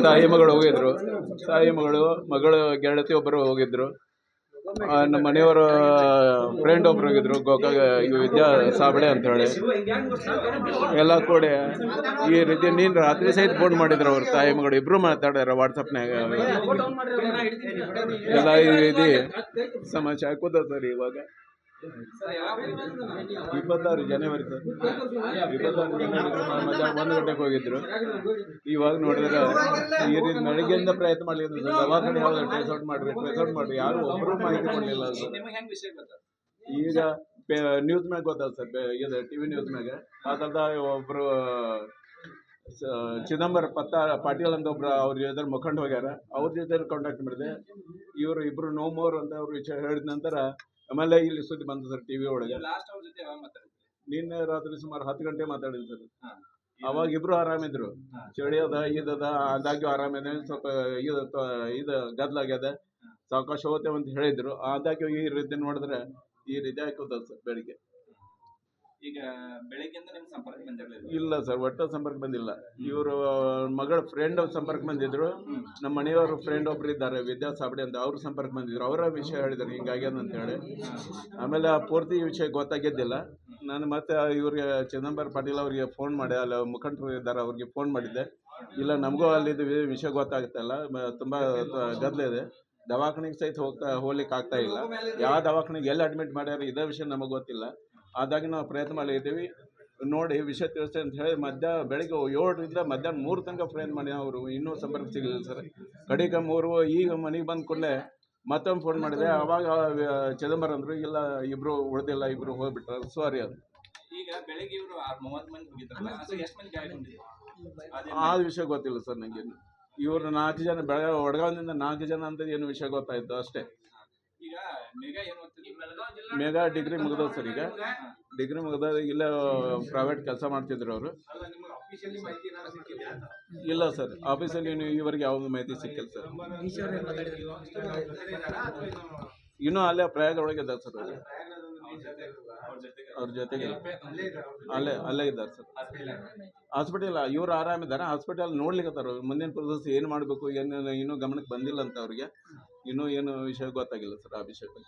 ತಾಯಿ ಮಗಳು ಹೋಗಿದ್ರು. ತಾಯಿ ಮಗಳು ಗೆಳತಿ ಒಬ್ಬರು ಹೋಗಿದ್ರು. ನಮ್ಮ ಮನೆಯವರ ಫ್ರೆಂಡ್ ಒಬ್ರು ಹೋಗಿದ್ರು, ಗೋಕಾಕ ವಿದ್ಯಾ ಸಾಬಳೆ ಅಂತ ಹೇಳಿ. ಎಲ್ಲ ಕೂಡಿ ಈ ರೀತಿ ನೀನು ರಾತ್ರಿ ಸಹಿತ ಫೋನ್ ಮಾಡಿದ್ರು. ಅವ್ರ ತಾಯಿ ಮಗಳು ಇಬ್ರು ಮಾತಾಡ್ಯಾರ ವಾಟ್ಸಪ್ನಾಗ. ಎಲ್ಲ ಈ ರೀತಿ ಸಮಸ್ಯೆ ಹಾಕೋದ ಸರ್. ಇವಾಗ 26 ಜನವರಿ ಸರ್, 26 ಜನವರಿ ಮಧ್ಯಾಹ್ನ 1 ಗಂಟೆಗೆ ಹೋಗಿದ್ರು. ಇವಾಗ ನೋಡಿದ್ರೆ ಈ ರೀತಿ ಬೆಳಗ್ಗೆಯಿಂದ ಪ್ರಯತ್ನ ಮಾಡಲಿಲ್ಲ ಸರ್. ದವಾಖಾನೆ ಯಾವ್ದು ಟ್ರೇಸ್ ಔಟ್ ಮಾಡ್ರಿ ಯಾರು ಒಬ್ಬರು ಮಾಹಿತಿ ಕೊಡಲಿಲ್ಲ ಸರ್. ಈಗ ನ್ಯೂಸ್ ಮ್ಯಾಗ ಗೊತ್ತಲ್ಲ ಸರ್, ಇದು TV ನ್ಯೂಸ್ ಮ್ಯಾಗ ಅದರದ ಒಬ್ರು ಚಿದಂಬರ ಪಾಟೀಲ್ ಅಂತ ಒಬ್ರು ಅವ್ರ ಜೊತೆ ಮುಖಂಡ ಹೋಗ್ಯಾರ. ಅವ್ರ ಜೊತೆ ಕಾಂಟ್ಯಾಕ್ಟ್ ಮಾಡಿದೆ. ಇವರು ಇಬ್ರು ನೋ ಮೋರ್ ಅಂತ ಅವ್ರು ವಿಷಯ ಹೇಳಿದ ನಂತರ ಆಮೇಲೆ ಇಲ್ಲಿ ಸುದ್ದಿ ಬಂತು ಸರ್ TV ಒಳಗೆ. ನಿನ್ನೆ ರಾತ್ರಿ ಸುಮಾರು 10 ಗಂಟೆ ಮಾತಾಡಿದ್ರು ಸರ್. ಅವಾಗ ಇಬ್ರು ಆರಾಮಿದ್ರು. ಚಳಿ ಅದ ಇದದ ಆದಾಗ್ಯೂ ಆರಾಮಿದೆ, ಸ್ವಲ್ಪ ಇದು ಗದ್ಲಾಗ್ಯದ, ಸಾವಕಾಶ ಹೋಗ್ತೇವೆ ಅಂತ ಹೇಳಿದ್ರು. ಆದಾಗ್ಯೂ ಈ ರೀತಿ ನೋಡಿದ್ರೆ ಈ ರೀತಿ ಹಾಕೋದ ಸರ್. ಬೆಳಿಗ್ಗೆ ಈಗ ಬೆಳಗ್ಗೆಯಿಂದ ನಿಮ್ಗೆ ಸಂಪರ್ಕ ಬಂದಿರಲಿಲ್ಲ? ಇಲ್ಲ ಸರ್, ಒಟ್ಟ ಸಂಪರ್ಕ ಬಂದಿಲ್ಲ. ಇವರು ಮಗಳ ಫ್ರೆಂಡ್ ಸಂಪರ್ಕ ಬಂದಿದ್ರು. ನಮ್ಮ ಮನೆಯವರು ಫ್ರೆಂಡ್ ಒಬ್ರು ಇದ್ದಾರೆ, ವಿದ್ಯಾ ಸಾಬಡೆ ಅಂತ, ಅವ್ರ ಸಂಪರ್ಕ ಬಂದಿದ್ರು. ಅವರ ವಿಷಯ ಹೇಳಿದ್ರು ಹಿಂಗಾಗ್ಯದ ಅಂತ ಹೇಳಿ. ಆಮೇಲೆ ಆ ಪೂರ್ತಿ ವಿಷಯ ಗೊತ್ತಾಗಿದ್ದಿಲ್ಲ. ನಾನು ಮತ್ತೆ ಇವ್ರಿಗೆ ಚಿದಂಬರ ಪಾಟೀಲ್ ಅವರಿಗೆ ಫೋನ್ ಮಾಡಿ, ಅಲ್ಲಿ ಮುಖಂಡರು ಇದ್ದಾರೆ ಅವ್ರಿಗೆ ಫೋನ್ ಮಾಡಿದ್ದೆ. ಇಲ್ಲ ನಮಗೂ ಅಲ್ಲಿದ್ದು ವಿಷಯ ಗೊತ್ತಾಗುತ್ತಲ್ಲ, ತುಂಬ ಗದ್ದಲ ಇದೆ, ದವಾಖಾನೆಗೆ ಸಹಿತ ಹೋಗ್ಲಿಕ್ಕೆ ಆಗ್ತಾ ಇಲ್ಲ. ಯಾವ ದವಾಖಾನೆಗೆ ಎಲ್ಲಿ ಅಡ್ಮಿಟ್ ಮಾಡ್ಯಾರ ಇದೇ ವಿಷಯ ನಮಗೆ ಗೊತ್ತಿಲ್ಲ. ಆದಾಗಿ ನಾವು ಪ್ರಯತ್ನ ಮಾಡಿದ್ದೀವಿ, ನೋಡಿ ವಿಷಯ ತಿಳಿಸ್ತೇವೆ ಅಂತ ಹೇಳಿ ಬೆಳಿಗ್ಗೆ 7ರಿಂದ ಮಧ್ಯಾಹ್ನ 3 ತನಕ ಪ್ರಯತ್ನ ಮಾಡಿ ಅವರು ಇನ್ನೂ ಸಂಪರ್ಕ ಸಿಗಲಿಲ್ಲ ಸರ್. ಕಡಿಕ 3 ಈಗ ಮನೆಗೆ ಬಂದ ಕೂಡಲೇ ಮತ್ತೊಮ್ಮೆ ಫೋನ್ ಮಾಡಿದೆ. ಆವಾಗ ಚಿದಂಬರ ಅಂದರು ಇಲ್ಲ ಇಬ್ರು ಉಳಿದಿಲ್ಲ, ಇಬ್ರು ಹೋಗ್ಬಿಟ್ರು, ಸಾರಿ ಅದು. ಈಗ ಬೆಳಗ್ಗೆ ಇವರು 30 ಮಂದಿ ಹೋಗಿದ್ರಲ್ಲ, ಎಷ್ಟು ಮಂದಿ ಗಾಯಗೊಂಡಿದ್ರು ಆ ವಿಷಯ ಗೊತ್ತಿಲ್ಲ ಸರ್ ನನಗೆ. ಇವರು 4 ಜನ ವಡಗಾವದಿಂದ 4 ಜನ ಅಂತ ಏನು ವಿಷಯ ಗೊತ್ತಾಯ್ತು ಅಷ್ಟೇ. ಈಗ ಮೇಘಾ ಡಿಗ್ರಿ ಮುಗಿದ ಸರ್. ಈಗ ಡಿಗ್ರಿ ಮುಗಿದ ಇಲ್ಲ ಪ್ರೈವೇಟ್ ಕೆಲಸ ಮಾಡ್ತಿದ್ರು ಅವರು. ಇಲ್ಲ ಸರ್, ಆಫೀಸಲ್ಲಿ ಇವರಿಗೆ ಯಾವ್ದು ಮಾಹಿತಿ ಸಿಕ್ಕಿಲ್ಲ ಸರ್. ಇನ್ನೂ ಅಲ್ಲೇ ಪ್ರಯಾಗ ಒಳಗೆ ಇದ್ದಾರೆ ಸರ್. ಅವ್ರ ಜೊತೆಗೆ ಅಲ್ಲೇ ಇದ್ದಾರೆ ಸರ್. ಹಾಸ್ಪಿಟಲ್ ಇವರು ಆರಾಮಿದ್ದಾರೆ. ಹಾಸ್ಪಿಟಲ್ ನೋಡ್ಲಿಕ್ಕತ್ತಾರ. ಮುಂದಿನ ಪ್ರೋಸೆಸ್ ಏನು ಮಾಡಬೇಕು ಏನು ಇನ್ನೂ ಗಮನಕ್ಕೆ ಬಂದಿಲ್ಲ ಅಂತ ಅವ್ರಿಗೆ. ಇನ್ನೂ ಏನು ವಿಷಯ ಗೊತ್ತಾಗಿಲ್ಲ ಸರ್ ಆ ವಿಷಯ ಬಗ್ಗೆ.